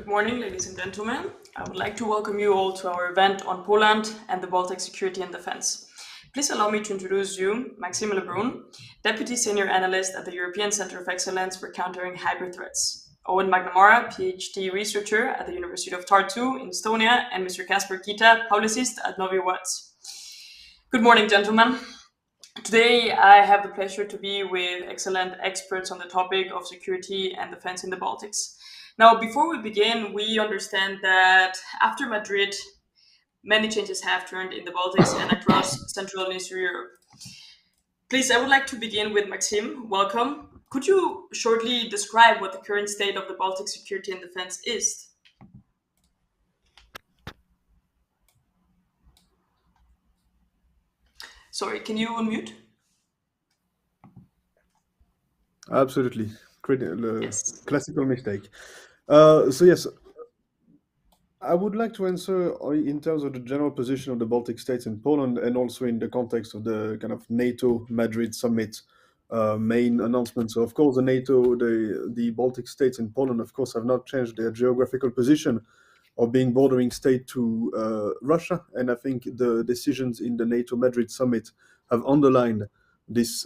Good morning, ladies and gentlemen. I would like to welcome you all to our event on Poland and the Baltic security and defense. Please allow me to introduce you, Maxime Lebrun, Deputy Senior Analyst at the European Center of Excellence for Countering Hybrid Threats, Owen McNamara, PhD researcher at the University of Tartu in Estonia, and Mr. Kasper Kita, publicist at Novi What's. Good morning, gentlemen. Today, I have the pleasure to be with excellent experts on the topic of security and defense in the Baltics. Now, before we begin, we understand that after Madrid, many changes have turned in the Baltics and across Central and Eastern Europe. Please, I would like to begin with Maxime. Welcome. Could you shortly describe what the current state of the Baltic security and defense is? Sorry, can you unmute? Absolutely. Yes. Classical mistake. So yes, I would like to answer in terms of the general position of the Baltic states and Poland, and also in the context of the kind of NATO Madrid summit main announcement. So of course, the Baltic states and Poland, of course, have not changed their geographical position of being bordering state to Russia, and I think the decisions in the NATO Madrid summit have underlined this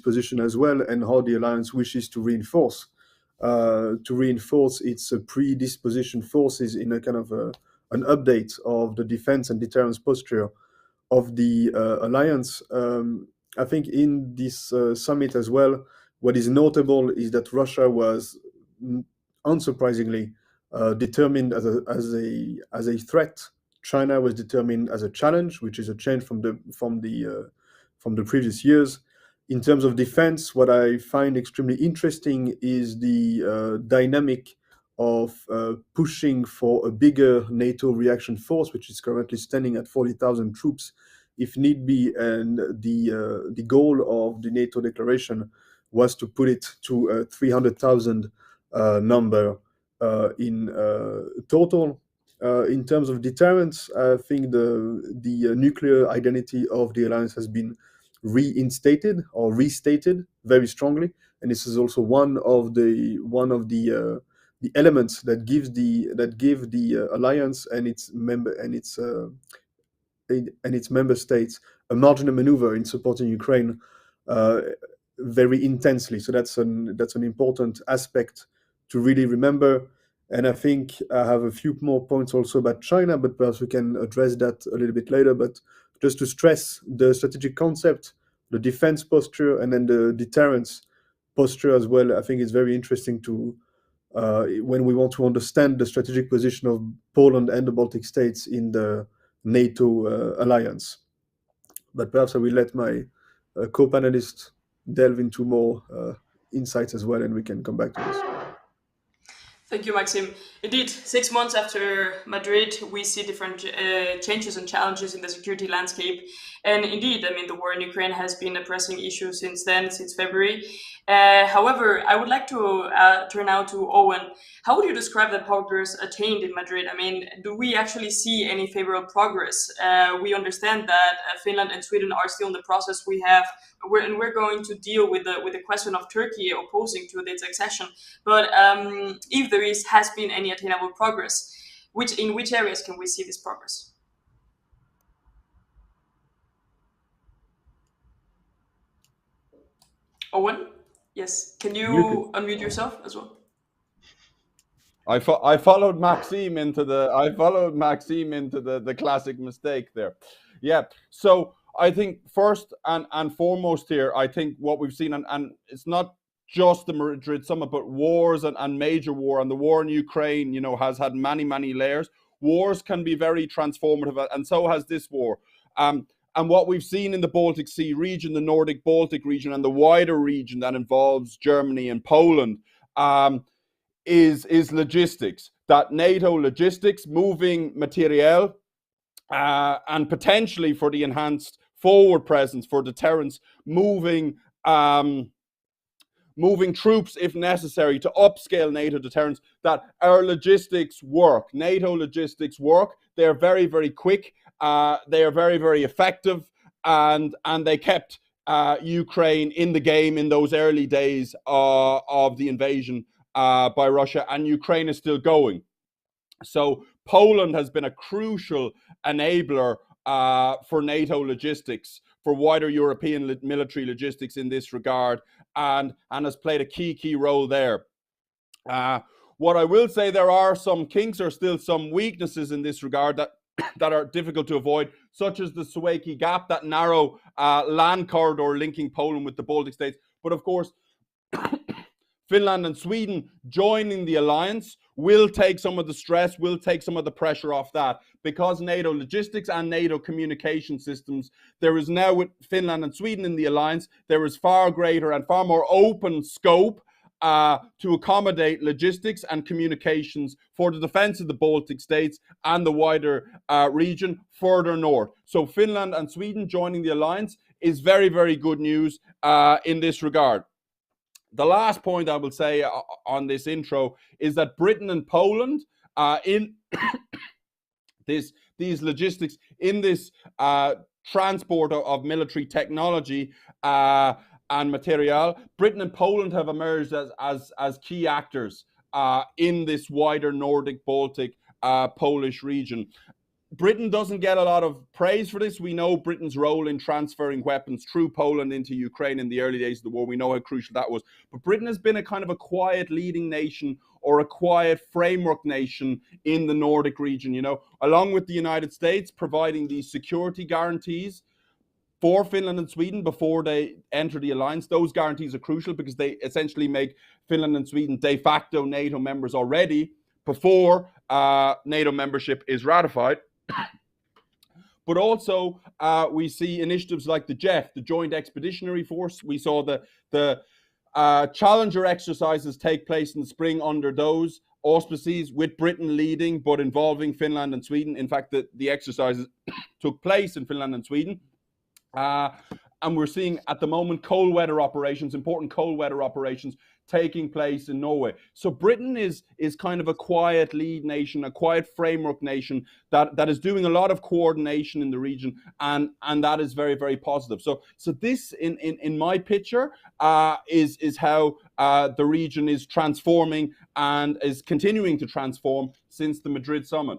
position as well, and how the alliance wishes to reinforce its predisposition forces in a kind of an update of the defense and deterrence posture of the alliance. I think in this summit as well, what is notable is that Russia was unsurprisingly determined as a threat. China was determined as a challenge, which is a change from the previous years. In terms of defense, what I find extremely interesting is the dynamic of pushing for a bigger NATO reaction force, which is currently standing at 40,000 troops, if need be. And the goal of the NATO declaration was to put it to a 300,000 number in total. In terms of deterrence, I think the nuclear identity of the alliance has been reinstated or restated very strongly, and this is also one of the elements that give the alliance and its member states a margin of maneuver in supporting Ukraine very intensely. So that's an important aspect to really remember. And I think I have a few more points also about China, but perhaps we can address that a little bit later. But just to stress the strategic concept, the defense posture, and then the deterrence posture as well, I think it's very interesting to when we want to understand the strategic position of Poland and the Baltic states in the NATO alliance. But perhaps I will let my co-panelists delve into more insights as well, and we can come back to this. Thank you, Maxime. Indeed, 6 months after Madrid, we see different changes and challenges in the security landscape. And indeed, I mean, the war in Ukraine has been a pressing issue since then, since February. However, I would like to turn now to Owen. How would you describe the progress attained in Madrid? I mean, do we actually see any favorable progress? We understand that Finland and Sweden are still in the process. We're going to deal with the question of Turkey opposing to its accession. But if there has been any attainable progress, in which areas can we see this progress? Owen, yes, can you unmute yourself as well? I followed Maxime into the classic mistake there. Yeah. So I think first and foremost here, I think what we've seen, and it's not just the Madrid summit, but wars and major war, and the war in Ukraine, has had many layers. Wars can be very transformative, and so has this war. And what we've seen in the Baltic Sea region, the Nordic Baltic region, and the wider region that involves Germany and Poland, is logistics. That NATO logistics, moving materiel, and potentially for the enhanced forward presence for deterrence, moving troops if necessary to upscale NATO deterrence, that our logistics work. NATO logistics work. They're very, very quick. They are very, very effective, and they kept Ukraine in the game in those early days of the invasion by Russia, and Ukraine is still going. So Poland has been a crucial enabler for NATO logistics, for wider European military logistics in this regard, and has played a key role there. What I will say, there are some kinks or still some weaknesses in this regard that are difficult to avoid, such as the Suwałki Gap, that narrow land corridor linking Poland with the Baltic states. But of course, Finland and Sweden joining the alliance will take some of the stress, will take some of the pressure off that, because NATO logistics and NATO communication systems, there is now, with Finland and Sweden in the alliance, there is far greater and far more open scope to accommodate logistics and communications for the defense of the Baltic states and the wider region further north. So Finland and Sweden joining the alliance is very, very good news in this regard. The last point I will say on this intro is that Britain and Poland in these logistics, in this transport of military technology and material, Britain and Poland have emerged as key actors in this wider Nordic, Baltic, Polish region. Britain doesn't get a lot of praise for this. We know Britain's role in transferring weapons through Poland into Ukraine in the early days of the war. We know how crucial that was. But Britain has been a kind of a quiet leading nation, or a quiet framework nation in the Nordic region, you know, along with the United States, providing these security guarantees for Finland and Sweden before they enter the alliance. Those guarantees are crucial because they essentially make Finland and Sweden de facto NATO members already before NATO membership is ratified. But also we see initiatives like the JEF, the Joint Expeditionary Force. We saw the Challenger exercises take place in the spring under those auspices, with Britain leading but involving Finland and Sweden. In fact, the exercises took place in Finland and Sweden. And we're seeing at the moment cold weather operations, important cold weather operations taking place in Norway. So Britain is kind of a quiet lead nation, a quiet framework nation that is doing a lot of coordination in the region, and that is very, very positive. So this, in my picture, is how the region is transforming and is continuing to transform since the Madrid summit.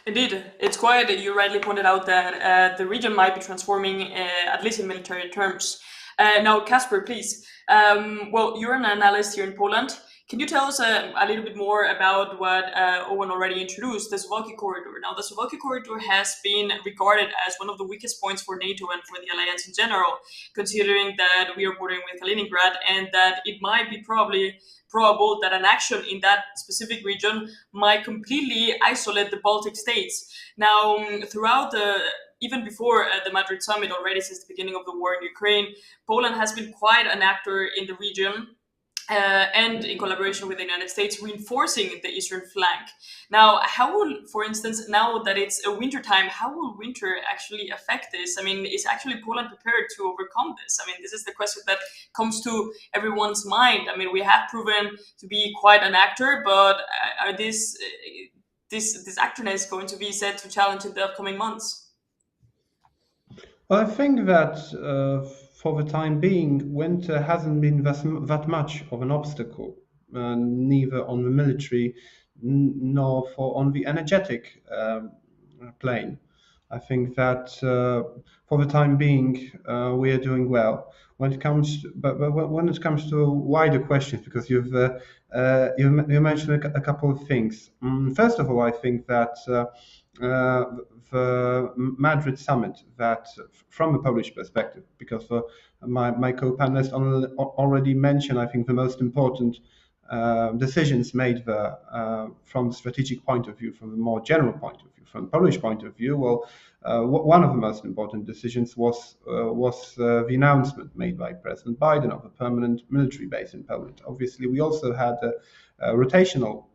Indeed, it's quite, you rightly pointed out that the region might be transforming, at least in military terms. Now, Kasper, please. Well, you're an analyst here in Poland. Can you tell us a little bit more about what Owen already introduced, the Suwałki Corridor? Now, the Suwałki Corridor has been regarded as one of the weakest points for NATO and for the alliance in general, considering that we are bordering with Kaliningrad, and that it might be probable that an action in that specific region might completely isolate the Baltic states. Now, throughout even before the Madrid summit, already since the beginning of the war in Ukraine, Poland has been quite an actor in the region, and in collaboration with the United States, reinforcing the eastern flank. Now, how will, for instance, now that it's a winter time, how will winter actually affect this? I mean, is actually Poland prepared to overcome this? I mean, this is the question that comes to everyone's mind. I mean, we have proven to be quite an actor, but are this actorness going to be set to challenge in the upcoming months? Well, I think that for the time being, winter hasn't been that much of an obstacle, neither on the military nor on the energetic plane. I think that for the time being, we are doing well. When it comes to wider questions, because you mentioned a couple of things. First of all, I think that the Madrid summit, that from a Polish perspective, because my co-panelists already mentioned, I think, the most important decisions made there from the strategic point of view, from the more general point of view, from the Polish point of view. Well, one of the most important decisions was the announcement made by President Biden of a permanent military base in Poland. Obviously, we also had a rotational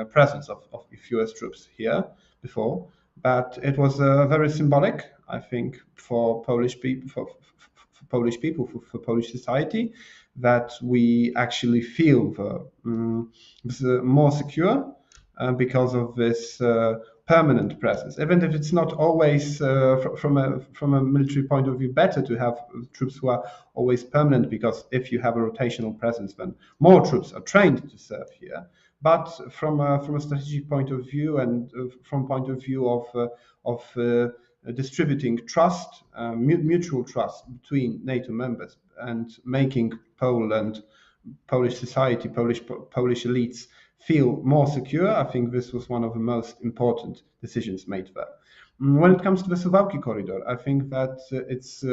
presence of US troops here before, but it was very symbolic, I think, for Polish people, for Polish society, that we actually feel more secure because of this permanent presence, even if it's not always from a military point of view better to have troops who are always permanent, because if you have a rotational presence, then more troops are trained to serve here. But from a strategic point of view, and from point of view of distributing trust, mutual trust between NATO members, and making Poland, Polish society, Polish elites feel more secure, I think this was one of the most important decisions made there. When it comes to the Suwałki corridor, I think that it's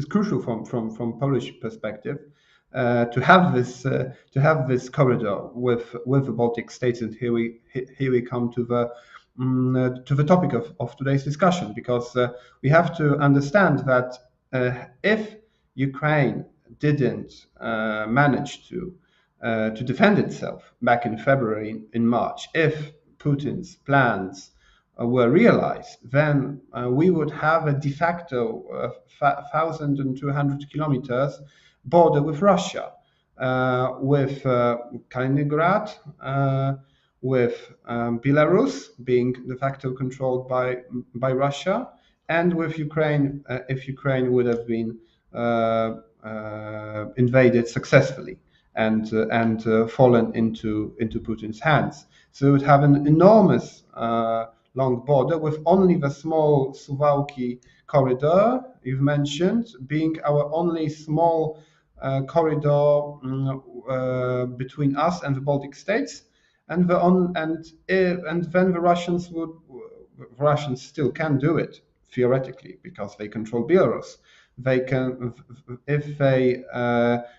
crucial from Polish perspective to have this corridor with the Baltic states, and here we come to the topic of today's discussion, because we have to understand that if Ukraine didn't manage to defend itself back in February, in March, if Putin's plans were realized, then we would have a de facto 1,200 kilometers border with Russia, with Kaliningrad, with Belarus being de facto controlled by Russia, and with Ukraine, if Ukraine would have been invaded successfully and fallen into Putin's hands. So we would have an enormous long border, with only the small Suwałki corridor you've mentioned being our only small corridor between us and the Baltic states, and then the Russians still can do it theoretically, because they control Belarus. They can, if they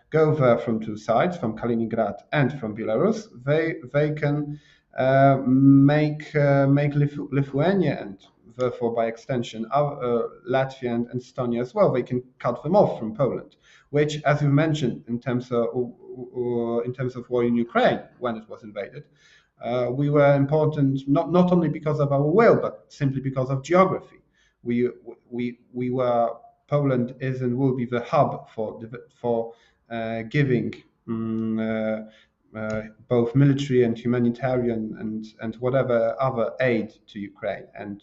go there from two sides, from Kaliningrad and from Belarus, they can make Lithuania, and therefore by extension Latvia and Estonia as well. They can cut them off from Poland, which, as you mentioned, in terms of war in Ukraine when it was invaded, we were important not only because of our will, but simply because of geography. We were. Poland is and will be the hub for giving both military and humanitarian and whatever other aid to Ukraine, and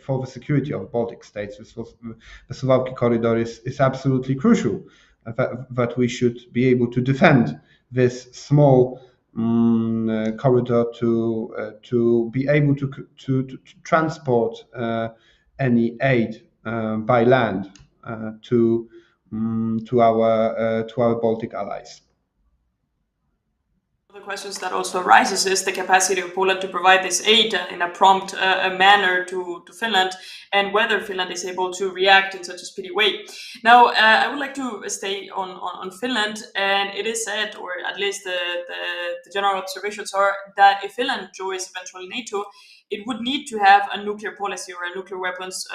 for the security of Baltic states. The Suwałki corridor is absolutely crucial, that we should be able to defend this small corridor to be able to transport any aid by land to our Baltic allies. The questions that also arises is the capacity of Poland to provide this aid in a prompt manner to Finland, and whether Finland is able to react in such a speedy way. Now, I would like to stay on Finland, and it is said, or at least the general observations are, that if Finland joins eventually NATO, it would need to have a nuclear policy or a nuclear weapons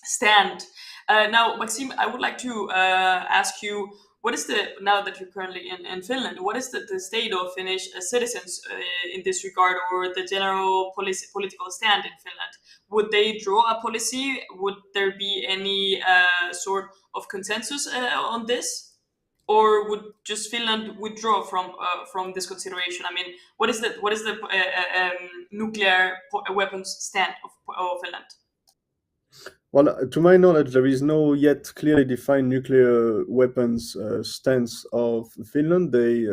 stand. Now, Maxime, I would like to ask you, what is now that you're currently in Finland, what is the state of Finnish citizens in this regard, or the general political stand in Finland? Would they draw a policy? Would there be any sort of consensus on this? Or would just Finland withdraw from this consideration? I mean, what is the nuclear weapons stand of Finland? Well, to my knowledge, there is no yet clearly defined nuclear weapons stance of Finland. They,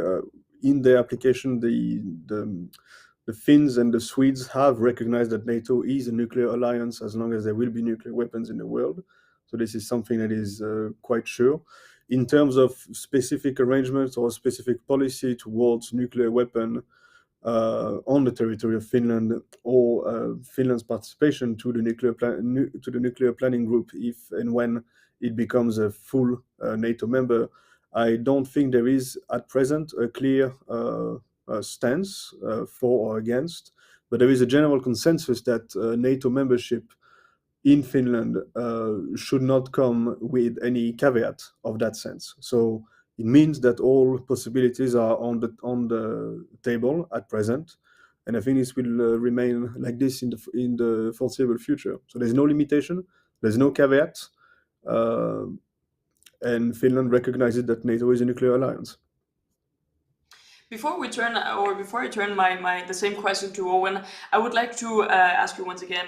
in their application, the Finns and the Swedes have recognized that NATO is a nuclear alliance as long as there will be nuclear weapons in the world. So this is something that is quite sure. In terms of specific arrangements or specific policy towards nuclear weapon on the territory of Finland, or Finland's participation to the nuclear planning group, if and when it becomes a full NATO member, I don't think there is at present a clear stance for or against, but there is a general consensus that NATO membership in Finland should not come with any caveat of that sense. So it means that all possibilities are on the table at present, and I think this will remain like this in the foreseeable future. So there's no limitation, there's no caveat, and Finland recognizes that NATO is a nuclear alliance. Before I turn the same question to Owen, I would like to ask you once again,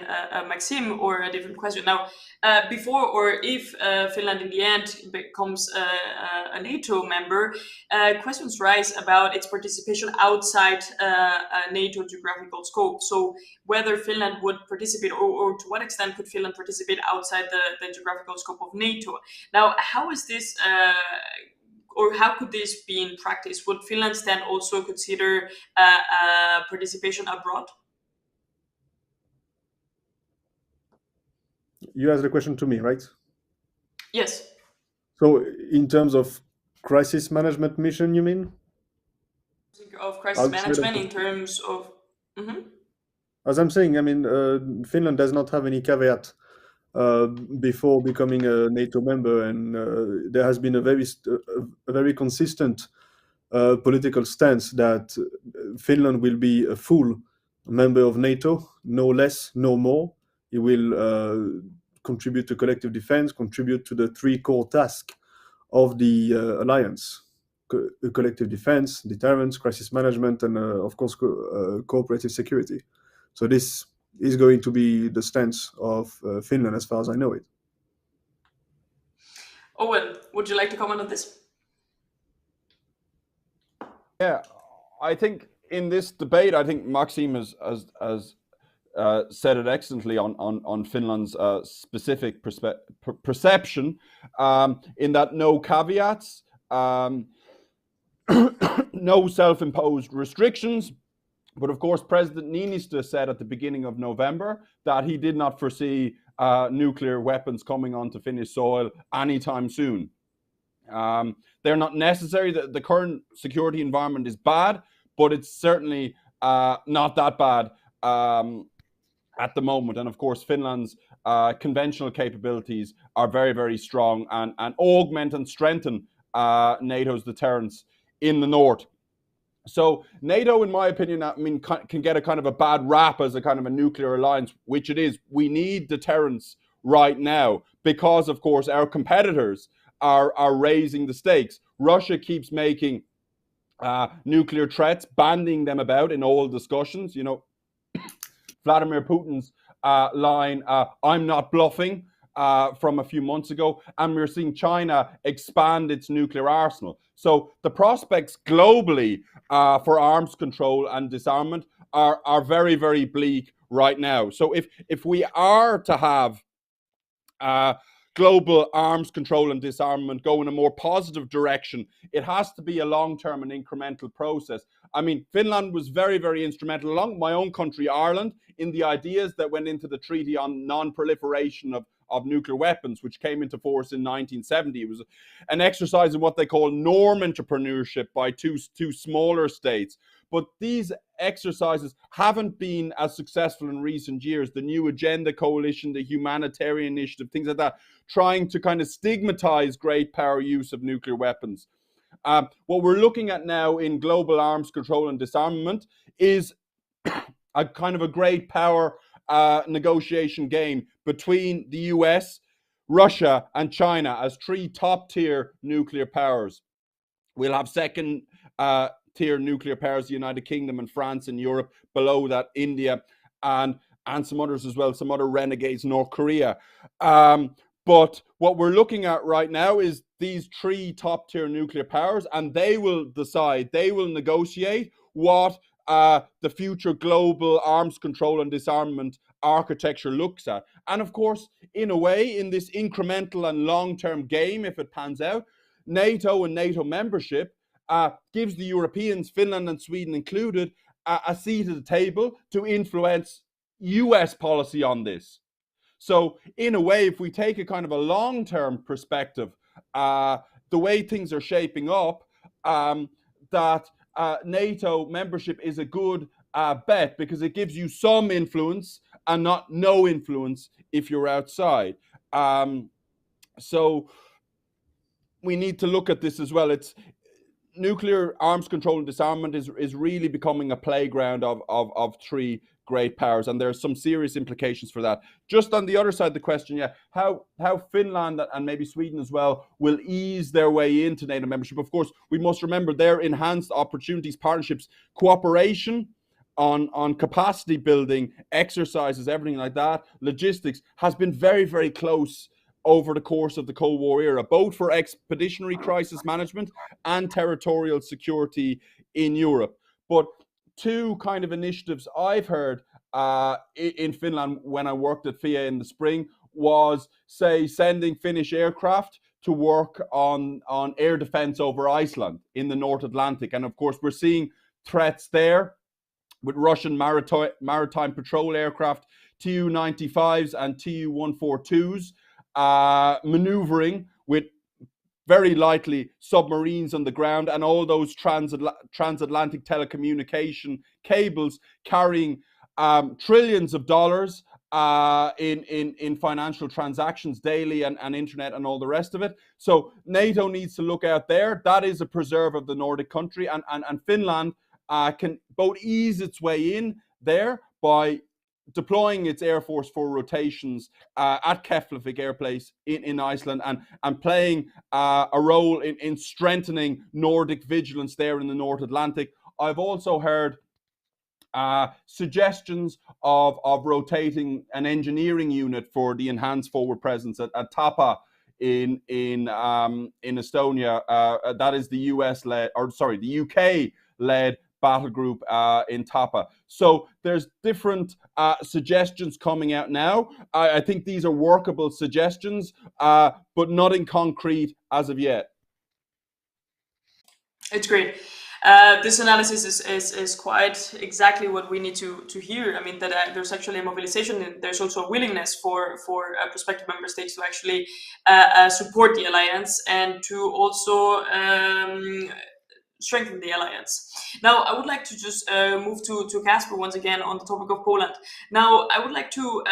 Maxime, or a different question. Now, before or if Finland in the end becomes a NATO member, questions rise about its participation outside NATO geographical scope. So whether Finland would participate, or to what extent could Finland participate outside the geographical scope of NATO? Now, how is this? Or how could this be in practice? Would Finland then also consider participation abroad? You asked the question to me, right? Yes. So in terms of crisis management mission, you mean? Of crisis management in terms of... Mm-hmm. As I'm saying, I mean, Finland does not have any caveat before becoming a NATO member, and there has been a very consistent political stance that Finland will be a full member of NATO, no less, no more. It will contribute to collective defense, contribute to the three core tasks of the alliance: collective defense, deterrence, crisis management, and of course cooperative security. So this is going to be the stance of Finland as far as I know it. Owen, would you like to comment on this? Yeah, I think in this debate, I think Maxime has said it excellently on Finland's specific perception, in that no caveats, no self-imposed restrictions. But of course, President Niinistö said at the beginning of November that he did not foresee nuclear weapons coming onto Finnish soil anytime soon. They're not necessary. The current security environment is bad, but it's certainly not that bad at the moment. And of course, Finland's conventional capabilities are very, very strong and augment and strengthen NATO's deterrence in the north. So NATO, in my opinion, I mean, can get a kind of a bad rap as a kind of a nuclear alliance, which it is. We need deterrence right now because, of course, our competitors are raising the stakes. Russia keeps making nuclear threats, banding them about in all discussions. You know, Vladimir Putin's line, "I'm not bluffing," from a few months ago, and we're seeing China expand its nuclear arsenal. So the prospects globally for arms control and disarmament are very, very bleak right now. So if we are to have global arms control and disarmament go in a more positive direction, it has to be a long-term and incremental process. I mean, Finland was very, very instrumental, along with my own country, Ireland, in the ideas that went into the Treaty on Non-Proliferation of Nuclear Weapons, which came into force in 1970. It was an exercise in what they call norm entrepreneurship by two smaller states. But these exercises haven't been as successful in recent years. The New Agenda Coalition, the Humanitarian Initiative, things like that, trying to kind of stigmatize great power use of nuclear weapons. What we're looking at now in global arms control and disarmament is a kind of a great power negotiation game between the US, Russia, and China as three top-tier nuclear powers. We'll have second-tier nuclear powers, the United Kingdom and France in Europe. Below that, India and some others as well, some other renegades, North Korea. But what we're looking at right now is these three top-tier nuclear powers, and they will decide, they will negotiate what the future global arms control and disarmament architecture looks at. And of course, in a way, in this incremental and long-term game, if it pans out, NATO and NATO membership gives the Europeans, Finland and Sweden included, a seat at the table to influence US policy on this. So in a way, if we take a kind of a long-term perspective, the way things are shaping up, that NATO membership is a good bet, because it gives you some influence and not no influence if you're outside. So we need to look at this as well. nuclear arms control and disarmament is really becoming a playground of three great powers, and there are some serious implications for that. Just on the other side of the question, yeah, how Finland and maybe Sweden as well will ease their way into NATO membership. Of course, we must remember their enhanced opportunities, partnerships, cooperation on capacity building, exercises, everything like that, logistics, has been very, very close over the course of the Cold War era, both for expeditionary crisis management and territorial security in Europe. But two kind of initiatives I've heard in Finland when I worked at FIA in the spring was, say, sending Finnish aircraft to work on air defense over Iceland in the North Atlantic. And of course, we're seeing threats there with Russian maritime patrol aircraft, Tu-95s and Tu-142s, maneuvering with very likely submarines on the ground, and all those transatlantic telecommunication cables carrying trillions of dollars in financial transactions daily, and internet and all the rest of it. So NATO needs to look out there. That is a preserve of the Nordic country, and Finland can both ease its way in there by deploying its Air Force for rotations at Keflavik Air Place in Iceland, and playing a role in strengthening Nordic vigilance there in the North Atlantic. I've also heard suggestions of rotating an engineering unit for the enhanced forward presence at Tapa in Estonia. That is the the UK led battle group in Tapa. So there's different suggestions coming out now. I think these are workable suggestions, but nothing concrete as of yet. It's great. This analysis is quite exactly what we need to hear. I mean, that there's actually a mobilization, and there's also a willingness for prospective member states to actually support the alliance and to also strengthen the alliance. Now, I would like to just move to Kasper once again on the topic of Poland. Now, I would like to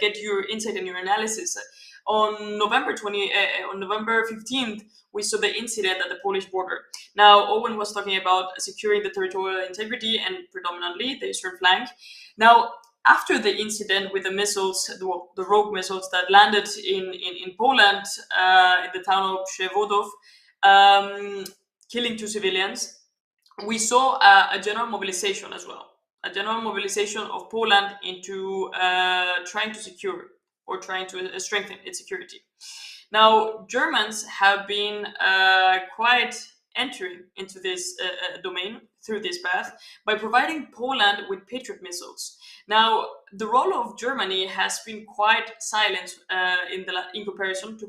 get your insight and your analysis. On November 15th, we saw the incident at the Polish border. Now, Owen was talking about securing the territorial integrity and predominantly the eastern flank. Now, after the incident with the missiles, the rogue missiles that landed in Poland, in the town of Przewodów, killing 2 civilians, we saw a general mobilization as well. A general mobilization of Poland into trying to secure or trying to strengthen its security. Now, Germans have been quite entering into this domain through this path by providing Poland with Patriot missiles. Now, the role of Germany has been quite silent in comparison to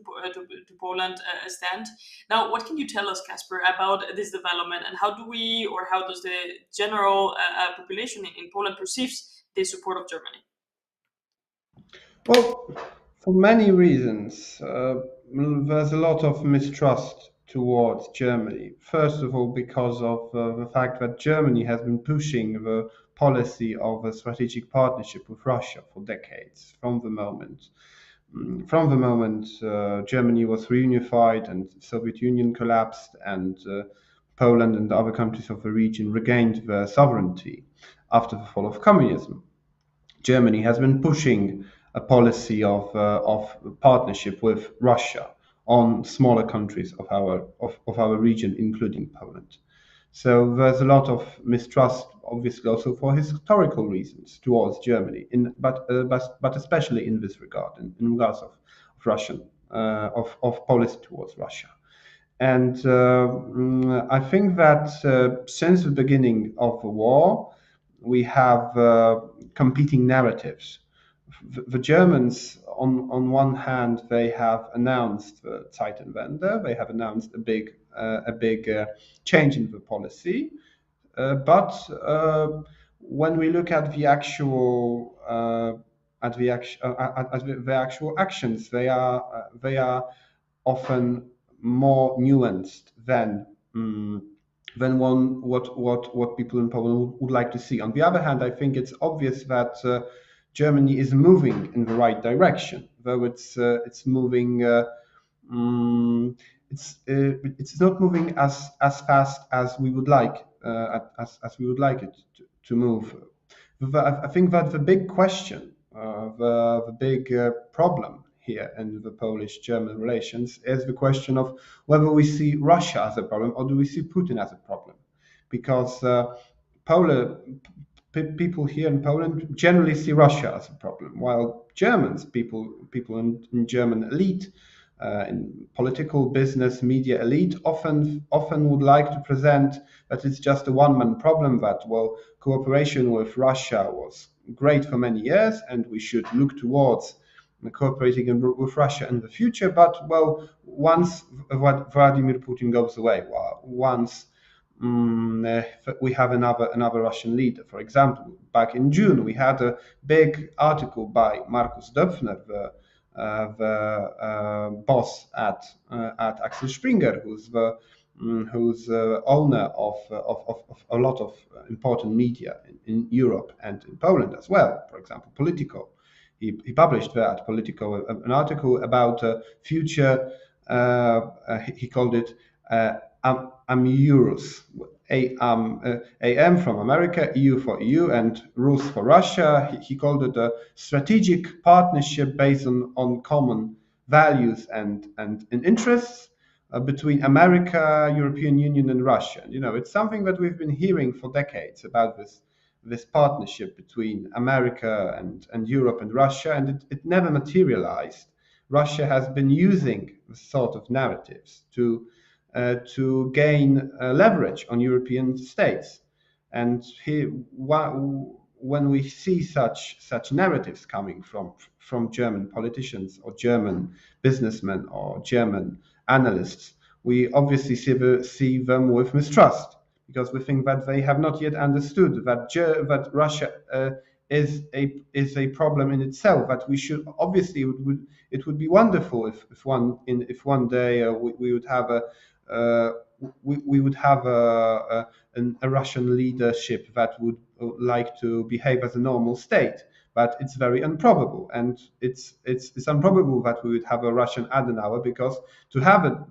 Poland's stand. Now, what can you tell us, Kasper, about this development, and how does the general population in Poland perceives the support of Germany? Well, for many reasons, there's a lot of mistrust towards Germany. First of all, because of the fact that Germany has been pushing the policy of a strategic partnership with Russia for decades. From the moment Germany was reunified and the Soviet Union collapsed, and Poland and other countries of the region regained their sovereignty after the fall of communism, Germany has been pushing a policy of partnership with Russia on smaller countries of our region, including Poland. So there's a lot of mistrust, obviously, also for historical reasons towards Germany, but especially in this regard, in regards of Russian of policy towards Russia. And I think that since the beginning of the war, we have competing narratives. The Germans, on one hand, they have announced the Zeitenwende. They have announced a big change in the policy, but when we look at the actual actions, they are often more nuanced than what people in Poland would like to see. On the other hand, I think it's obvious that Germany is moving in the right direction, though it's moving it's not moving as fast as we would like as we would like it to move. I think that the big question, the big problem here in the Polish-German relations is the question of whether we see Russia as a problem or do we see Putin as a problem, because people here in Poland generally see Russia as a problem, while Germans, people in German elite, in political, business, media elite, often would like to present that it's just a one-man problem, that, well, cooperation with Russia was great for many years and we should look towards cooperating with Russia in the future, but, well, once Vladimir Putin goes away, once we have another Russian leader. For example, back in June, we had a big article by Markus Döpfner, the boss at Axel Springer, who's owner of a lot of important media in Europe and in Poland as well. For example, Politico. He published there at Politico an article about future. He called it Eurus. AM from America, EU for EU, and Rus for Russia. He called it a strategic partnership based on common values and interests between America, European Union, and Russia. You know, it's something that we've been hearing for decades about this partnership between America and Europe and Russia, and it never materialized. Russia has been using this sort of narratives to gain leverage on European states. And when we see such narratives coming from German politicians or German businessmen or German analysts, we obviously see them with mistrust, because we think that they have not yet understood that Russia is a problem in itself. That we should obviously it would be wonderful if one day we would have we would have a Russian leadership that would like to behave as a normal state, but it's very improbable, and it's improbable that we would have a Russian Adenauer, because to have a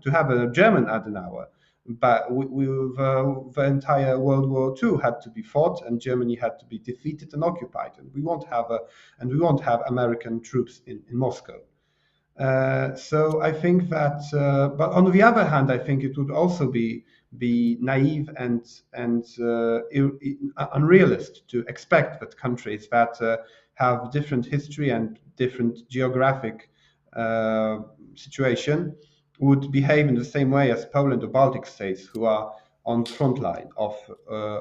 German Adenauer, but the entire World War II had to be fought, and Germany had to be defeated and occupied, and we won't have American troops in Moscow. So I think that, but on the other hand, I think it would also be naive and unrealistic to expect that countries that have different history and different geographic situation would behave in the same way as Poland or Baltic states, who are on front line of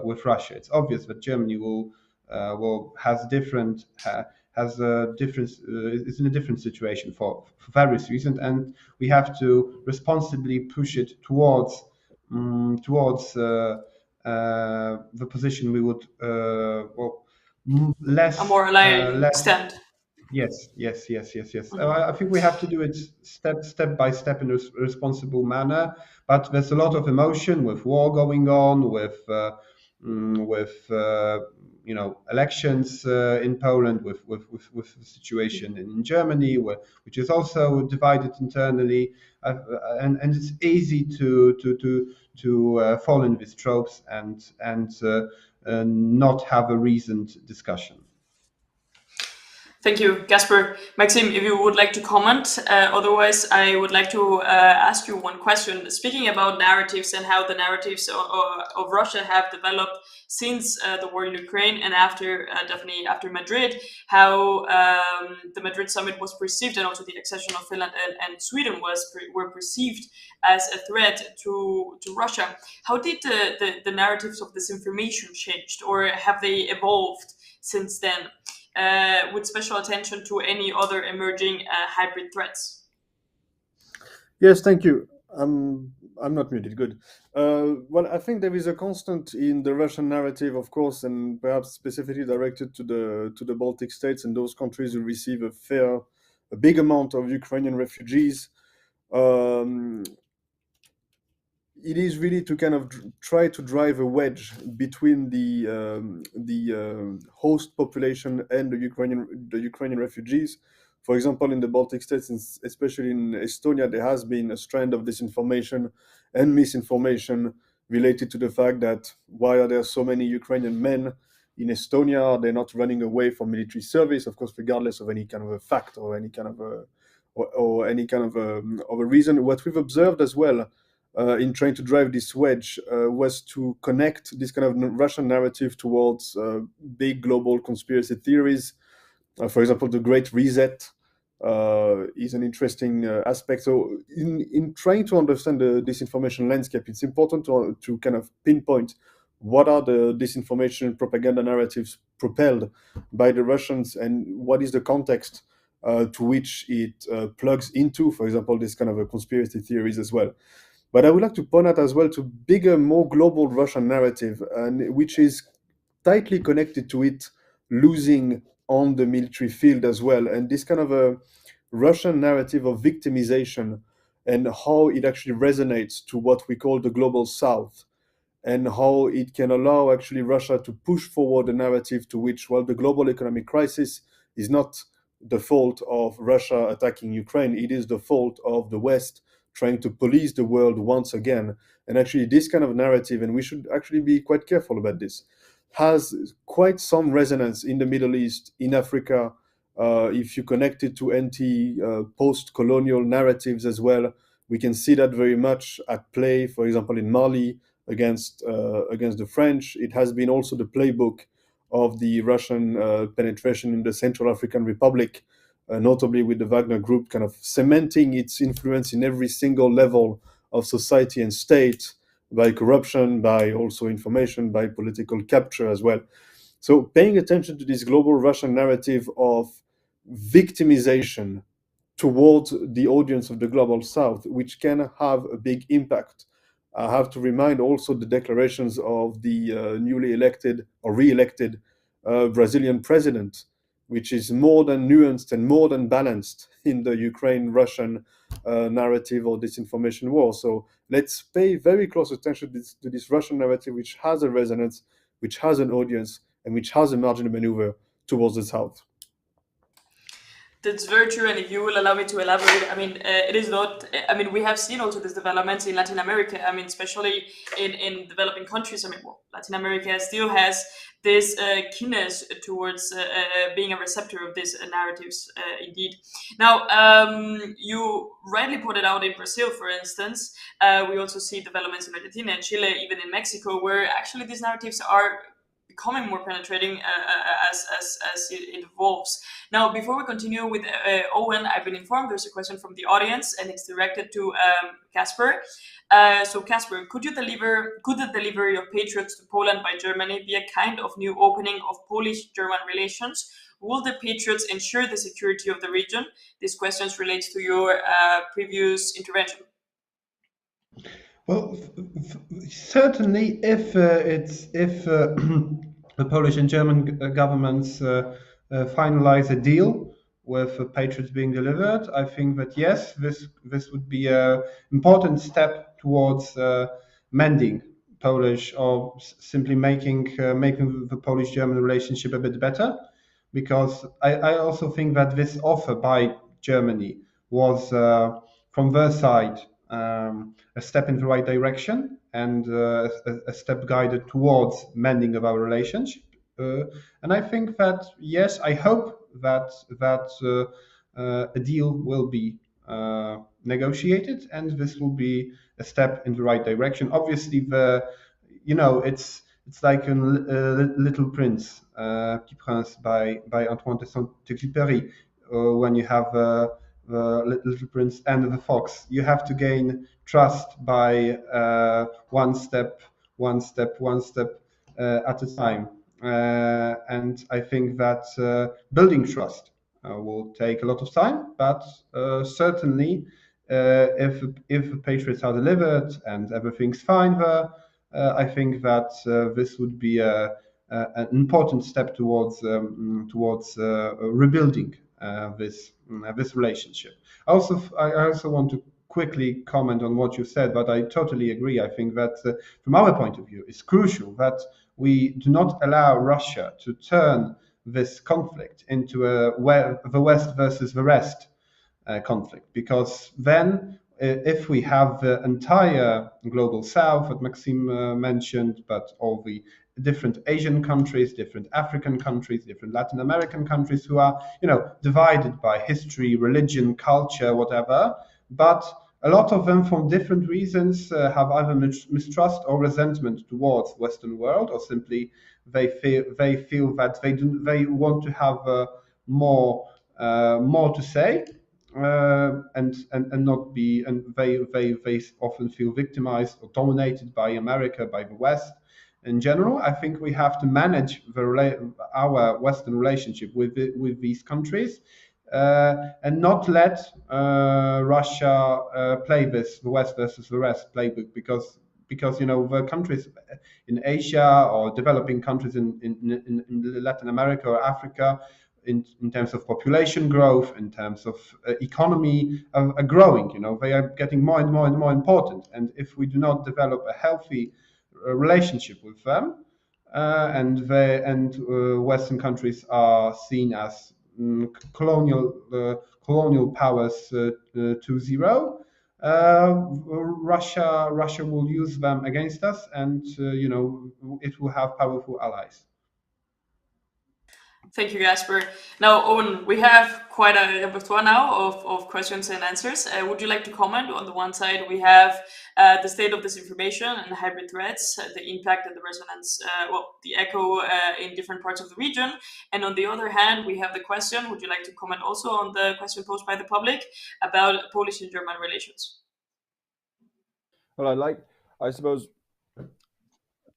with Russia. It's obvious that Germany is in a different situation for various reasons, and we have to responsibly push it towards the position we would less a more aligned stand. Yes. I think we have to do it step by step in a responsible manner. But there's a lot of emotion with war going on, with elections in Poland, with the situation in Germany, which is also divided internally, and it's easy to fall in these tropes and not have a reasoned discussion. Thank you, Gasper. Maxim, if you would like to comment, otherwise I would like to ask you one question. Speaking about narratives and how the narratives of Russia have developed since the war in Ukraine, and definitely after Madrid, how the Madrid summit was perceived, and also the accession of Finland and Sweden were perceived as a threat to Russia. How did the narratives of disinformation changed, or have they evolved since then? With special attention to any other emerging hybrid threats. Yes, thank you. I'm not muted. Good. Well, I think there is a constant in the Russian narrative, of course, and perhaps specifically directed to the Baltic states and those countries who receive a big amount of Ukrainian refugees. It is really to kind of try to drive a wedge between the host population and the Ukrainian refugees, For example, in the Baltic states, especially in Estonia, there has been a strand of disinformation and misinformation related to the fact that why are there so many Ukrainian men in Estonia? They're not running away from military service, of course, regardless of any kind of a fact or any kind of a reason. What we've observed as well in trying to drive this wedge was to connect this kind of Russian narrative towards big global conspiracy theories. For example, the Great Reset is an interesting aspect. So in trying to understand the disinformation landscape, it's important to kind of pinpoint what are the disinformation propaganda narratives propelled by the Russians and what is the context to which it plugs into, for example, this kind of a conspiracy theories as well. But I would like to point out as well to bigger, more global Russian narrative, and which is tightly connected to it losing on the military field as well. And this kind of a Russian narrative of victimization and how it actually resonates to what we call the global South, and how it can allow actually Russia to push forward a narrative to which, well, the global economic crisis is not the fault of Russia attacking Ukraine, it is the fault of the West trying to police the world once again. And actually this kind of narrative, and we should actually be quite careful about this, has quite some resonance in the Middle East, in Africa, if you connect it to post-colonial narratives as well. We can see that very much at play, for example, in Mali against the French. It has been also the playbook of the Russian penetration in the Central African Republic, notably with the Wagner Group kind of cementing its influence in every single level of society and state, by corruption, by also information, by political capture as well. So paying attention to this global Russian narrative of victimization towards the audience of the global South, which can have a big impact. I have to remind also the declarations of the newly elected or re-elected Brazilian president, which is more than nuanced and more than balanced in the Ukraine-Russian narrative or disinformation war. So let's pay very close attention to this Russian narrative, which has a resonance, which has an audience, and which has a margin of maneuver towards the South. That's very true, and if you will allow me to elaborate, I mean, it is not, I mean, we have seen also this developments in Latin America, I mean, especially in developing countries. I mean, well, Latin America still has this keenness towards being a receptor of these narratives, indeed. Now, you rightly pointed out in Brazil, for instance, we also see developments in Argentina and Chile, even in Mexico, where actually these narratives are becoming more penetrating as it evolves. Now, before we continue with Owen, I've been informed there's a question from the audience, and it's directed to Casper. So, Casper, could the delivery of patriots to Poland by Germany be a kind of new opening of Polish-German relations? Will the patriots ensure the security of the region? This question relates to your previous intervention. Well, certainly, if the Polish and German governments finalize a deal with Patriots being delivered, I think that yes, this would be an important step towards mending Polish, or simply making the Polish-German relationship a bit better. Because I also think that this offer by Germany was, from their side, a step in the right direction and a step guided towards mending of our relationship. And I think that, yes, I hope that a deal will be negotiated, and this will be a step in the right direction. Obviously, it's like a Little Prince, Petit Prince by Antoine de Saint-Exupéry. When you have the Little Prince and the Fox, you have to gain trust by one step at a time. And I think that building trust will take a lot of time, but certainly if the Patriots are delivered and everything's fine there, I think that this would be an important step towards rebuilding this relationship. I also want to quickly comment on what you said, but I totally agree. I think that from our point of view, it's crucial that we do not allow Russia to turn this conflict into the West versus the rest conflict, because then if we have the entire global South that Maxime mentioned, but all the different Asian countries, different African countries, different Latin American countries who are, divided by history, religion, culture, whatever, but a lot of them, for different reasons, have either mistrust or resentment towards Western world, or simply they feel that they want to have more to say, and not be, and they often feel victimized or dominated by America, by the West. In general, I think we have to manage our Western relationship with these countries, and not let Russia play the West versus the rest playbook, because the countries in Asia or developing countries in Latin America or Africa, in terms of population growth, in terms of economy, are growing. They are getting more and more and more important. And if we do not develop a healthy relationship with them, and Western countries are seen as colonial powers 2.0, Russia will use them against us, and it will have powerful allies. Thank you, Jasper. Now, Owen, we have quite a repertoire now of questions and answers. Would you like to comment? On the one side, we have the state of disinformation and hybrid threats, the impact and the resonance, the echo in different parts of the region. And on the other hand, we have the question, would you like to comment also on the question posed by the public about Polish and German relations? Well, I suppose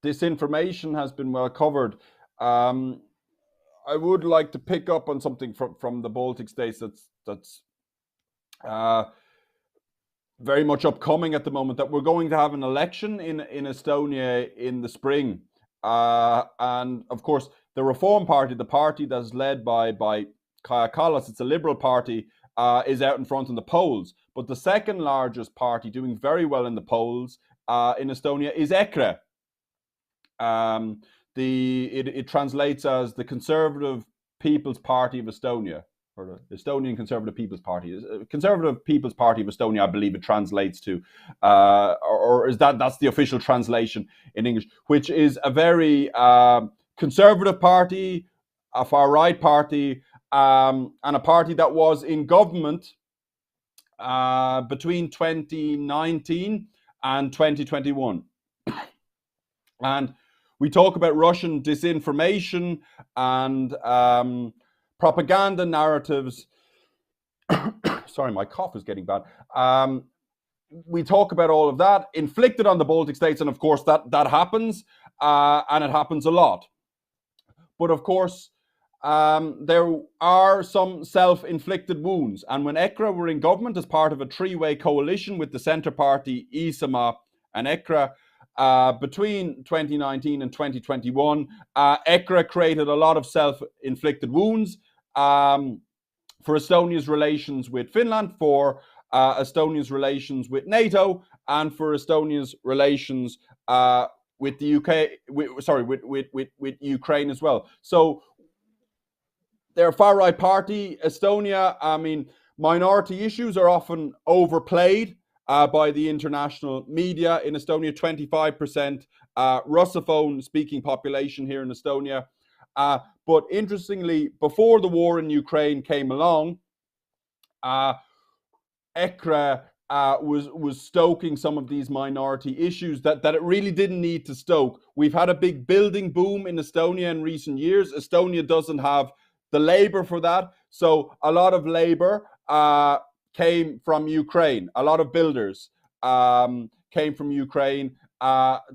disinformation has been well covered. I would like to pick up on something from the Baltic states that's very much upcoming at the moment, that we're going to have an election in Estonia in the spring. And of course, the Reform Party, the party that's led by Kaja Kallas, it's a liberal party, is out in front in the polls. But the second largest party doing very well in the polls in Estonia is EKRE. It translates as the Conservative People's Party of Estonia, or the Estonian Conservative People's Party. Conservative People's Party of Estonia, I believe it translates to, or is that's the official translation in English, which is a very conservative party, a far-right party, and a party that was in government between 2019 and 2021. And we talk about Russian disinformation and propaganda narratives. Sorry, my cough is getting bad. We talk about all of that inflicted on the Baltic states, and of course that happens, and it happens a lot. But of course, there are some self-inflicted wounds. And when EKRE were in government as part of a three-way coalition with the centre party ISAMA and EKRE, between 2019 and 2021, EKRE created a lot of self-inflicted wounds for Estonia's relations with Finland, for Estonia's relations with NATO, and for Estonia's relations with the UK, with Ukraine as well. So they're a far-right party. Estonia, I mean, minority issues are often overplayed by the international media. In Estonia, 25% Russophone speaking population here in Estonia. But interestingly, before the war in Ukraine came along, EKRE was stoking some of these minority issues that it really didn't need to stoke. We've had a big building boom in Estonia in recent years. Estonia doesn't have the labor for that. So a lot of labor came from Ukraine. A lot of builders came from Ukraine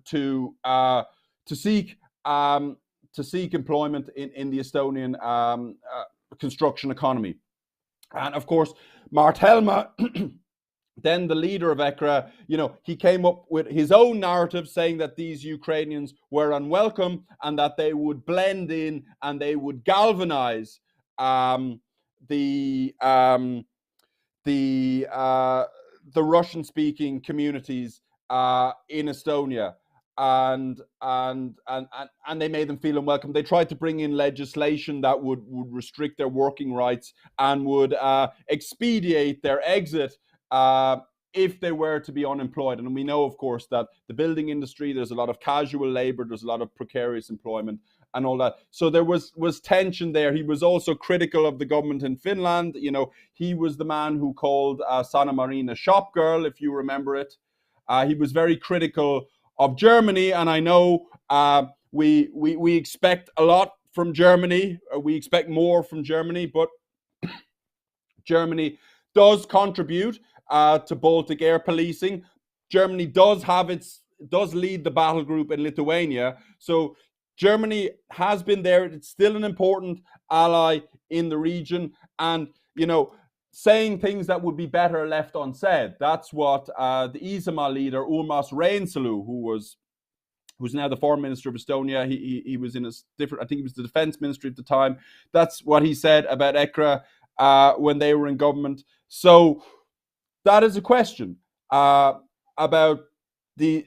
to seek employment in the Estonian construction economy. And of course, Mart Helme, then the leader of EKRE, he came up with his own narrative saying that these Ukrainians were unwelcome and that they would blend in and they would galvanize the Russian-speaking communities in Estonia. and they made them feel unwelcome. They tried to bring in legislation that would restrict their working rights and would expedite their exit if they were to be unemployed. And we know, of course, that the building industry, there's a lot of casual labor, there's a lot of precarious employment and all that. So there was tension there. He was also critical of the government in Finland. You know, he was the man who called Sanna Marin a shop girl, if you remember it. He was very critical of Germany, and I know we expect a lot from Germany. We expect more from Germany, but Germany does contribute to Baltic air policing. Germany does lead the battle group in Lithuania. So Germany has been there. It's still an important ally in the region, and you know, saying things that would be better left unsaid. That's what the Iisamaa leader Urmas Reinsalu, who's now the foreign minister of Estonia, he was in a different, I think he was the defense ministry at the time. That's what he said about ECRA when they were in government. So that is a question about the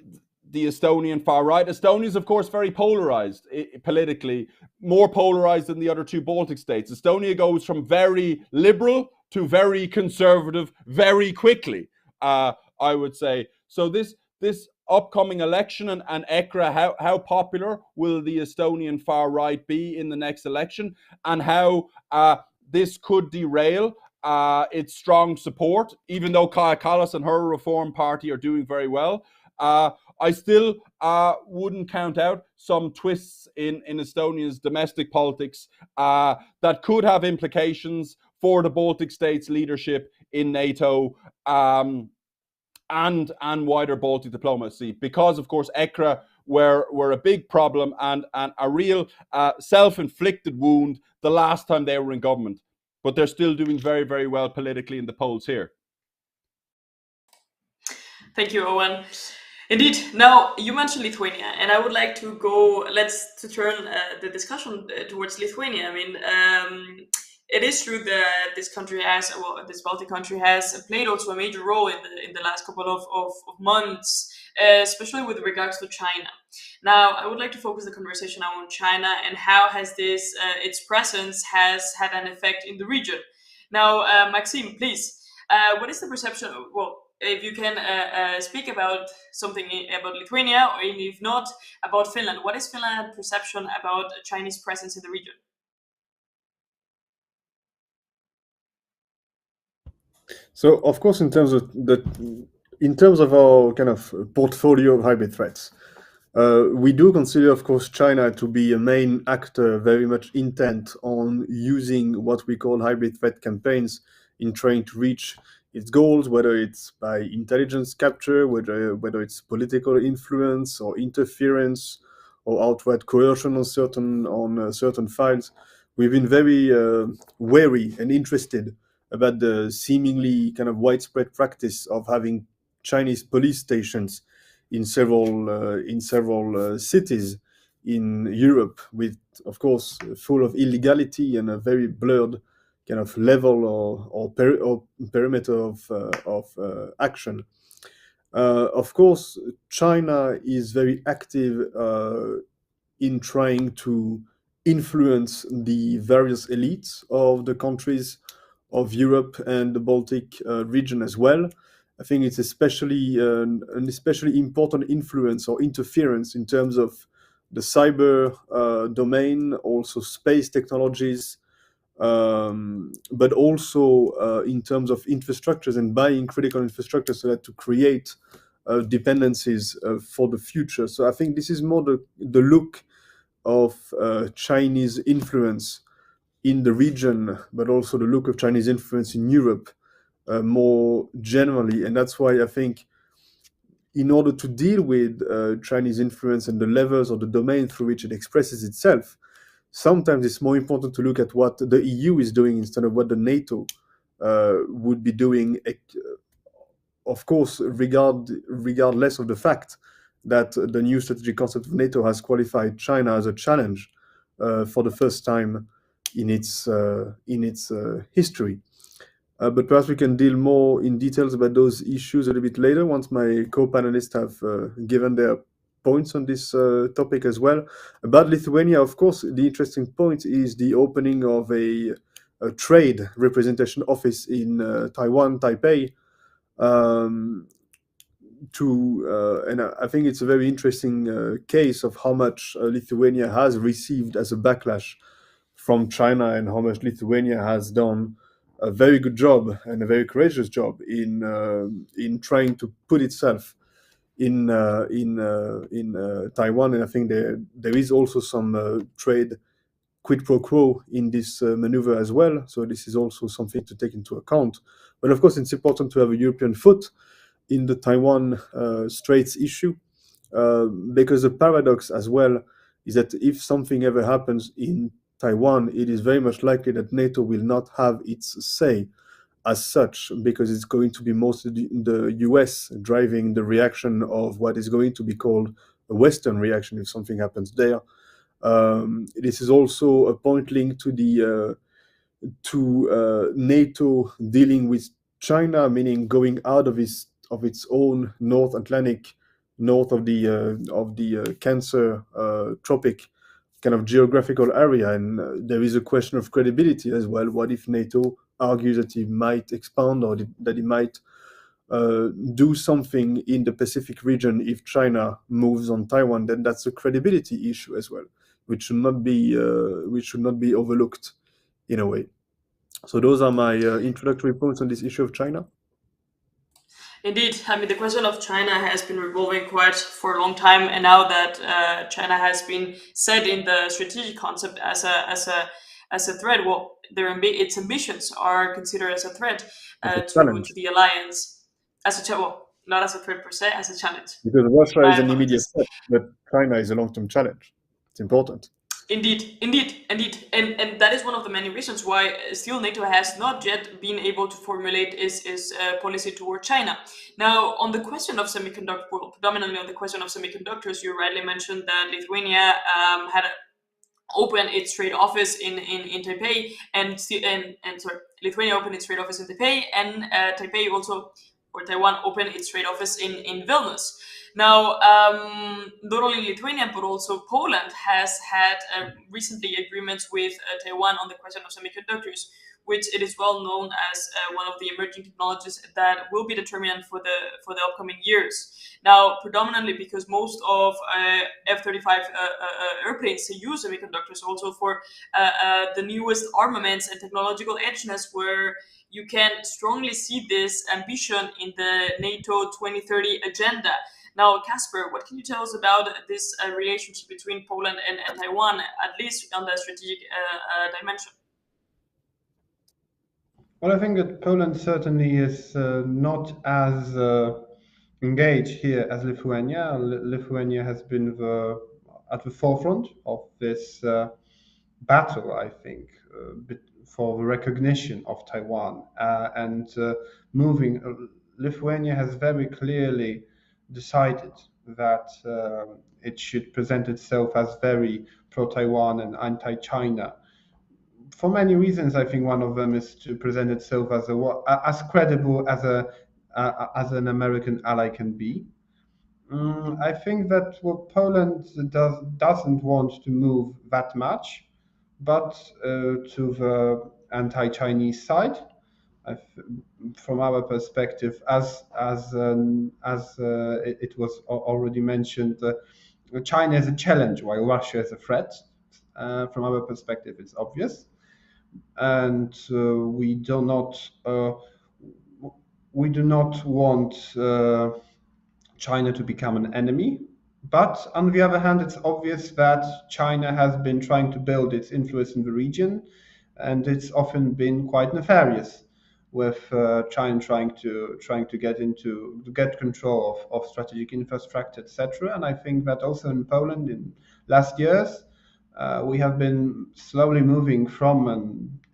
Estonian far right. Estonia is, of course, very polarized politically, more polarized than the other two Baltic states. Estonia goes from very liberal to very conservative very quickly, I would say. So this upcoming election and ECRA, how popular will the Estonian far right be in the next election, and how this could derail its strong support, even though Kaja Kallas and her Reform Party are doing very well. I still wouldn't count out some twists in Estonia's domestic politics that could have implications for the Baltic states' leadership in NATO and wider Baltic diplomacy, because, of course, ECRA were a big problem and a real self-inflicted wound the last time they were in government. But they're still doing very, very well politically in the polls here. Thank you, Owen. Indeed. Now, you mentioned Lithuania, and I would like to turn the discussion towards Lithuania. I mean, it is true that this Baltic country has played also a major role in the last couple of months, especially with regards to China. Now, I would like to focus the conversation on China and how has its presence has had an effect in the region. Now, Maxime, please, what is the perception? Well, if you can speak about something about Lithuania, or if not, about Finland. What is Finland's perception about Chinese presence in the region? So, of course, in terms of our kind of portfolio of hybrid threats, we do consider, of course, China to be a main actor, very much intent on using what we call hybrid threat campaigns in trying to reach its goals, whether it's by intelligence capture, whether it's political influence or interference or outright coercion on certain files. We've been very wary and interested about the seemingly kind of widespread practice of having Chinese police stations in several cities in Europe, with, of course, full of illegality and a very blurred kind of level or perimeter of action. Of course, China is very active in trying to influence the various elites of the countries of Europe and the Baltic region as well. I think it's especially an especially important influence or interference in terms of the cyber domain, also space technologies, but also in terms of infrastructures and buying critical infrastructure so that to create dependencies for the future. So I think this is more the look of Chinese influence in the region, but also the look of Chinese influence in Europe more generally. And that's why I think in order to deal with Chinese influence and the levels or the domain through which it expresses itself, sometimes it's more important to look at what the EU is doing instead of what the NATO would be doing, of course, regardless of the fact that the new strategic concept of NATO has qualified China as a challenge for the first time in its history. But perhaps we can deal more in details about those issues a little bit later once my co-panelists have given their points on this topic as well. About Lithuania, of course, the interesting point is the opening of a trade representation office in Taiwan, Taipei. And I think it's a very interesting case of how much Lithuania has received as a backlash from China, and how much Lithuania has done a very good job and a very courageous job in trying to put itself in Taiwan. And I think there is also some trade quid pro quo in this maneuver as well. So this is also something to take into account. But of course, it's important to have a European foot in the Taiwan Straits issue, because the paradox as well is that if something ever happens in Taiwan, it is very much likely that NATO will not have its say as such, because it's going to be mostly the US driving the reaction of what is going to be called a Western reaction if something happens there. This is also a point linked to NATO dealing with China, meaning going out of its own North Atlantic, north of the Cancer tropic kind of geographical area. And there is a question of credibility as well. What if NATO argues that it might expand, or that it might do something in the Pacific region if China moves on Taiwan? Then that's a credibility issue as well, which should not be overlooked in a way. So those are my introductory points on this issue of China. Indeed, I mean, the question of China has been revolving quite for a long time, and now that China has been set in the strategic concept as a threat, well, its ambitions are considered as a threat to the alliance, not as a threat per se, as a challenge. Because Russia is an immediate threat, but China is a long-term challenge. It's important. Indeed, and that is one of the many reasons why still NATO has not yet been able to formulate its policy toward China. Now, on the question of predominantly on the question of semiconductors, you rightly mentioned that Lithuania had opened its trade office in Taipei, and Lithuania opened its trade office in Taipei, and Taiwan opened its trade office in Vilnius. Now, not only Lithuania, but also Poland has had recently agreements with Taiwan on the question of semiconductors, which it is well known as one of the emerging technologies that will be determinant for the upcoming years. Now, predominantly because most of F-35 airplanes use semiconductors, also for the newest armaments and technological edgeness, where you can strongly see this ambition in the NATO 2030 agenda. Now, Casper, what can you tell us about this relationship between Poland and Taiwan, at least on the strategic dimension? Well, I think that Poland certainly is not as engaged here as Lithuania. Lithuania has been at the forefront of this battle, I think, for the recognition of Taiwan. Lithuania has very clearly decided that it should present itself as very pro-Taiwan and anti-China. For many reasons, I think one of them is to present itself as credible as an American ally can be. I think that Poland doesn't want to move that much, but to the anti-Chinese side. From our perspective, as it was already mentioned, China is a challenge while Russia is a threat. From our perspective, it's obvious, and we do not want China to become an enemy. But on the other hand, it's obvious that China has been trying to build its influence in the region, and it's often been quite nefarious, with China trying to get control of strategic infrastructure, etc. And I think that also in Poland in last years, we have been slowly moving from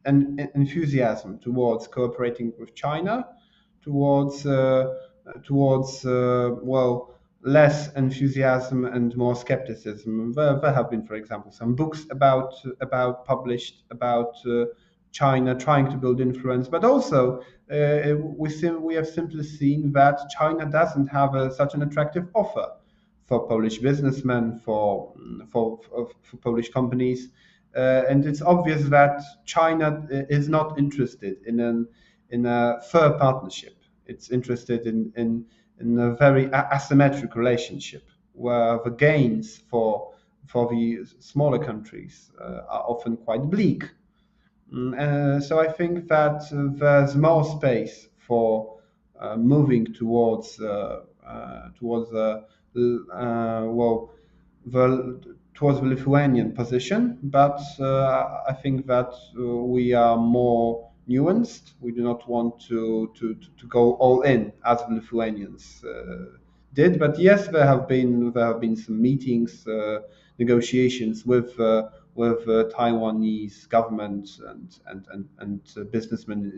an enthusiasm towards cooperating with China, towards less enthusiasm and more skepticism. There have been, for example, some books published about China trying to build influence, but also we have simply seen that China doesn't have such an attractive offer Polish businessmen, for Polish companies, and it's obvious that China is not interested in a fair partnership. It's interested in a very asymmetric relationship where the gains for the smaller countries are often quite bleak. So I think that there's more space for moving towards the Lithuanian position, but I think that we are more nuanced. We do not want to go all in as the Lithuanians did. But yes, there have been some meetings, negotiations with Taiwanese government and businessmen,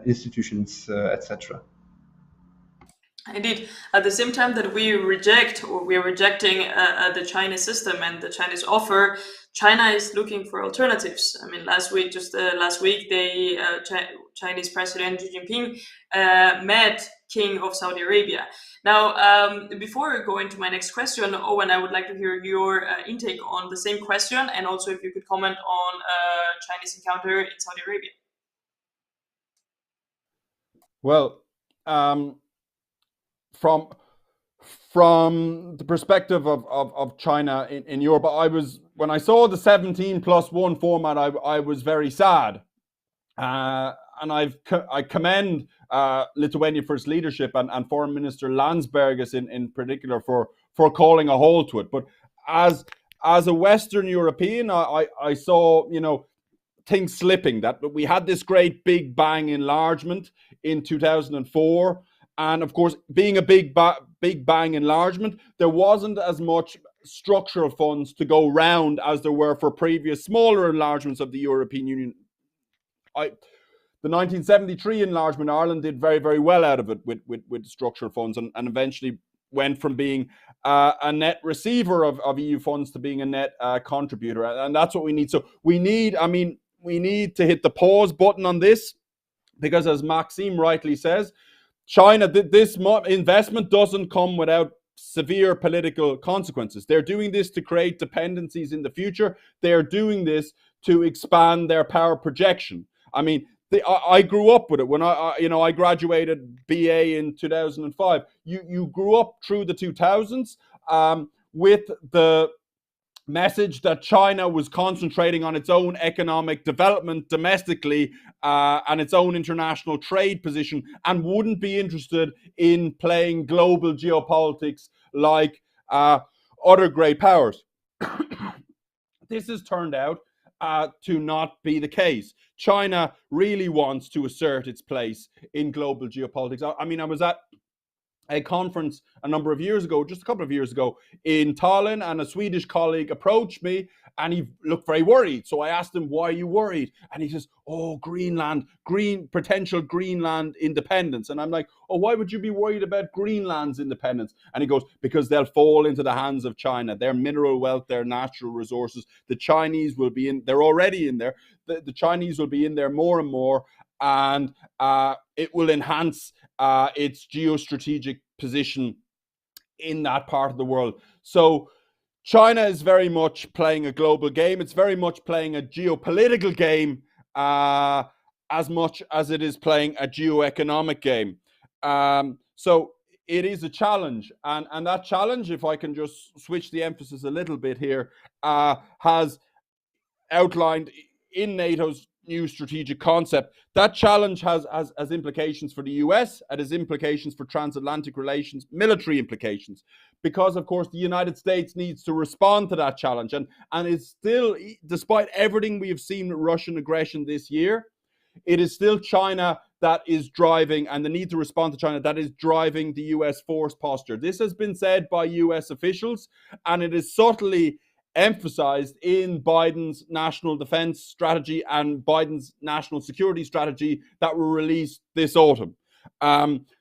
institutions, etc. Indeed, at the same time that we are rejecting the Chinese system and the Chinese offer, China is looking for alternatives. I mean, last week, Chinese President Xi Jinping met King of Saudi Arabia. Now, before I go into my next question, Owen, I would like to hear your intake on the same question, and also if you could comment on Chinese encounter in Saudi Arabia. Well, from the perspective of China in Europe, when I saw the 17+1 format, I was very sad, and I commend Lithuania for its leadership and Foreign Minister Landsbergis in particular for calling a halt to it. But as a Western European, I saw things slipping. That we had this great Big Bang enlargement in 2004. And of course, being a Big Bang enlargement, there wasn't as much structural funds to go round as there were for previous smaller enlargements of the European Union. The 1973 enlargement, Ireland did very, very well out of it with structural funds, and eventually went from being a net receiver of EU funds to being a net contributor. And that's what we need. So we need to hit the pause button on this, because as Maxime rightly says, China, this investment doesn't come without severe political consequences. They're doing this to create dependencies in the future. They're doing this to expand their power projection. I mean, I grew up with it when I graduated BA in 2005. You grew up through the 2000s with the message that China was concentrating on its own economic development domestically and its own international trade position, and wouldn't be interested in playing global geopolitics like other great powers. This has turned out to not be the case. China really wants to assert its place in global geopolitics. I mean, I was at a conference a couple of years ago in Tallinn, and a Swedish colleague approached me and he looked very worried. So I asked him, why are you worried? And he says, potential Greenland independence. And I'm like, why would you be worried about Greenland's independence? And he goes, because they'll fall into the hands of China. Their mineral wealth, their natural resources, the Chinese will be in, they're already in there. The Chinese will be in there more and more, and it will enhance its geostrategic position in that part of the world. So China is very much playing a global game. It's very much playing a geopolitical game as much as it is playing a geoeconomic game. So it is a challenge. And that challenge, if I can just switch the emphasis a little bit here, has outlined in NATO's new strategic concept. That challenge has implications for the US, it has implications for transatlantic relations, military implications, because of course the United States needs to respond to that challenge, and it's still, despite everything we have seen Russian aggression this year, it is still China that is driving, and the need to respond to China, that is driving the US force posture. This has been said by US officials, and it is subtly emphasized in Biden's national defense strategy and Biden's national security strategy that were released this autumn.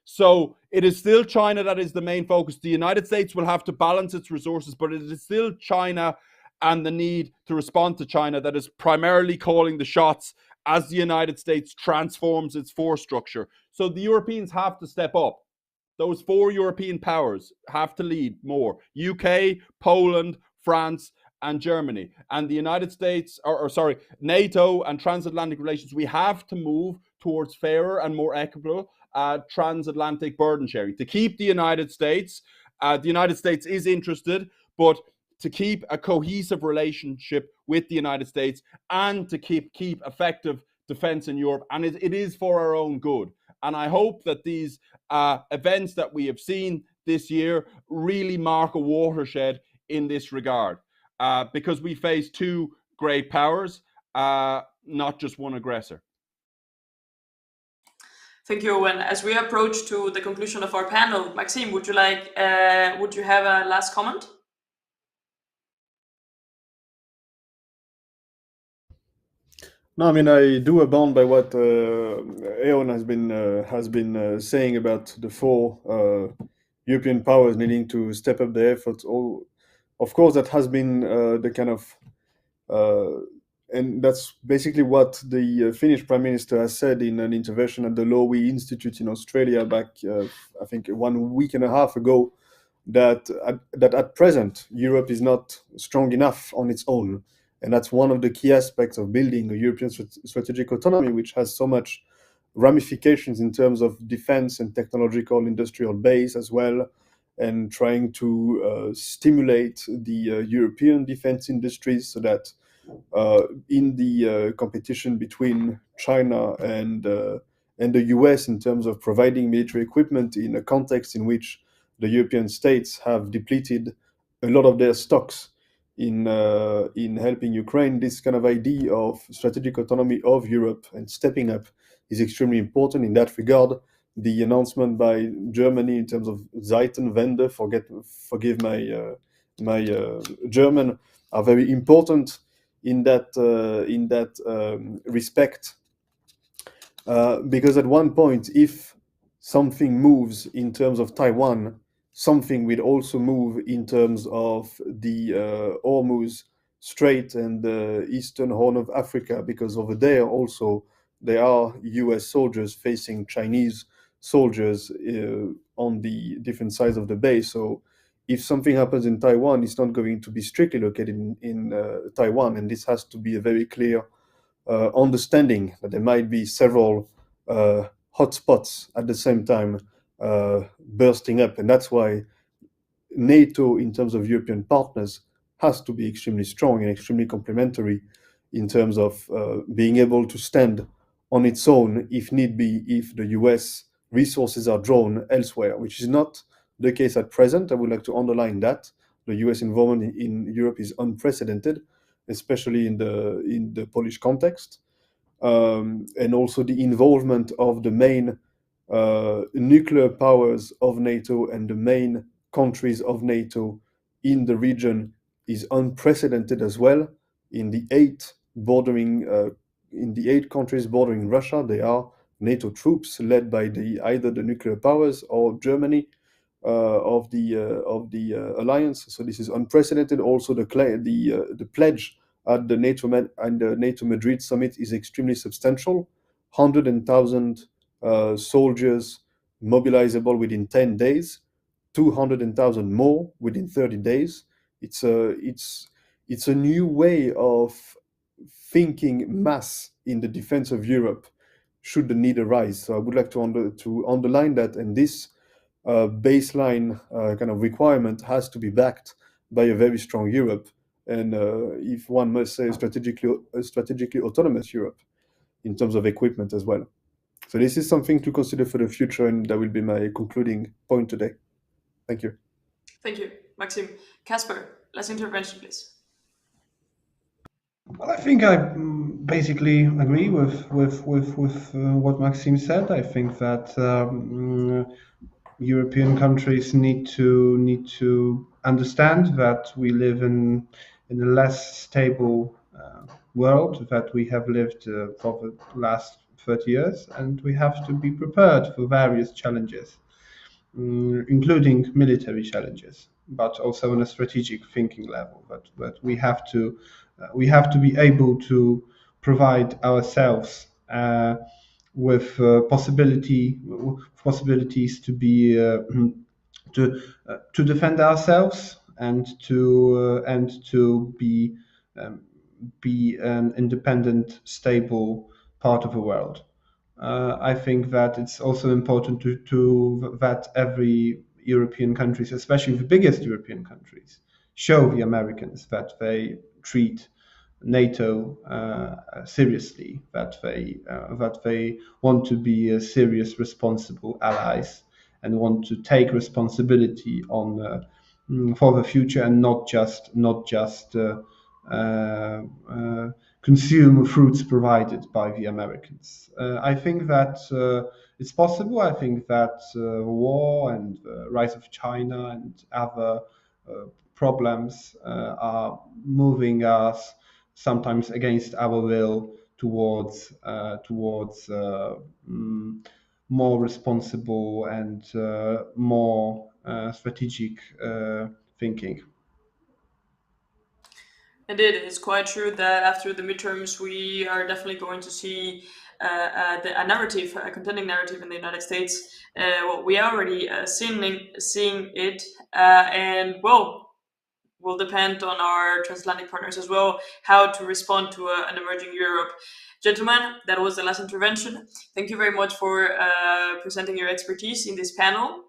So it is still China that is the main focus. The United States will have to balance its resources, but it is still China and the need to respond to China that is primarily calling the shots as the United States transforms its force structure. So the Europeans have to step up. Those 4 European powers have to lead more. UK, Poland, France, and Germany. And the United States, NATO and transatlantic relations, we have to move towards fairer and more equitable transatlantic burden sharing. To keep the United States is interested, but to keep a cohesive relationship with the United States and to keep effective defense in Europe. And it is for our own good. And I hope that these events that we have seen this year really mark a watershed in this regard, because we face 2 great powers, not just one aggressor. Thank you. And as we approach to the conclusion of our panel, Maxime, would you have a last comment? No, I mean, I do abound by what Eon has been saying about the 4 European powers needing to step up their efforts. Of course, that has been the kind of, and that's basically what the Finnish Prime Minister has said in an intervention at the Narodowy Institute in Australia back, I think, 1 week and a half ago, that at present Europe is not strong enough on its own. And that's one of the key aspects of building a European strategic autonomy, which has so much ramifications in terms of defense and technological industrial base as well, and trying to stimulate the European defense industries so that in the competition between China and the US in terms of providing military equipment in a context in which the European states have depleted a lot of their stocks in helping Ukraine, this kind of idea of strategic autonomy of Europe and stepping up is extremely important in that regard. The announcement by Germany in terms of Zeitenwende, forgive my German, are very important in that respect, because at one point, if something moves in terms of Taiwan, something will also move in terms of the Hormuz Strait and the Eastern Horn of Africa, because over there also there are US soldiers facing Chinese soldiers on the different sides of the bay. So if something happens in Taiwan, it's not going to be strictly located in Taiwan, and this has to be a very clear understanding that there might be several hotspots at the same time bursting up, and that's why NATO, in terms of European partners, has to be extremely strong and extremely complementary in terms of being able to stand on its own if need be, if the US resources are drawn elsewhere, which is not the case at present. I would like to underline that the US involvement in Europe is unprecedented, especially in the Polish context, and also the involvement of the main nuclear powers of NATO and the main countries of NATO in the region is unprecedented as well. In the 8 countries bordering Russia, there are NATO troops led by either the nuclear powers or Germany of the alliance. So this is unprecedented. Also, the pledge at the NATO Madrid summit is extremely substantial. 100,000 soldiers mobilizable within 10 days, 200,000 more within 30 days. It's a new way of thinking mass in the defense of Europe should the need arise. So I would like to underline that, and this baseline kind of requirement has to be backed by a very strong Europe, and if one must say, strategically autonomous Europe in terms of equipment as well. So this is something to consider for the future, and that will be my concluding point today. Thank you. Thank you, Maxime. Casper, last intervention, please. Well, I think I basically agree with what Maxime said. I think that European countries need to understand that we live in a less stable world that we have lived for the last 30 years, and we have to be prepared for various challenges, including military challenges, but also on a strategic thinking level. That we have to be able to provide ourselves with possibilities to be to defend ourselves and to be an independent, stable part of the world. I think that it's also important that every European countries, especially the biggest European countries, show the Americans that they treat NATO seriously, that they want to be serious, responsible allies, and want to take responsibility on for the future, and not just consume fruits provided by the Americans. I think that it's possible. I think that war and the rise of China and other problems are moving us sometimes against our will towards more responsible and more strategic thinking. Indeed, it's quite true that after the midterms, we are definitely going to see a narrative, a contending narrative in the United States. Well, we are already seeing it, and well, will depend on our transatlantic partners as well, how to respond to an emerging Europe. Gentlemen, that was the last intervention. Thank you very much for presenting your expertise in this panel.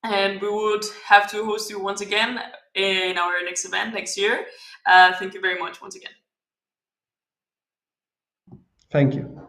And we would have to host you once again in our next event next year. Thank you very much once again. Thank you.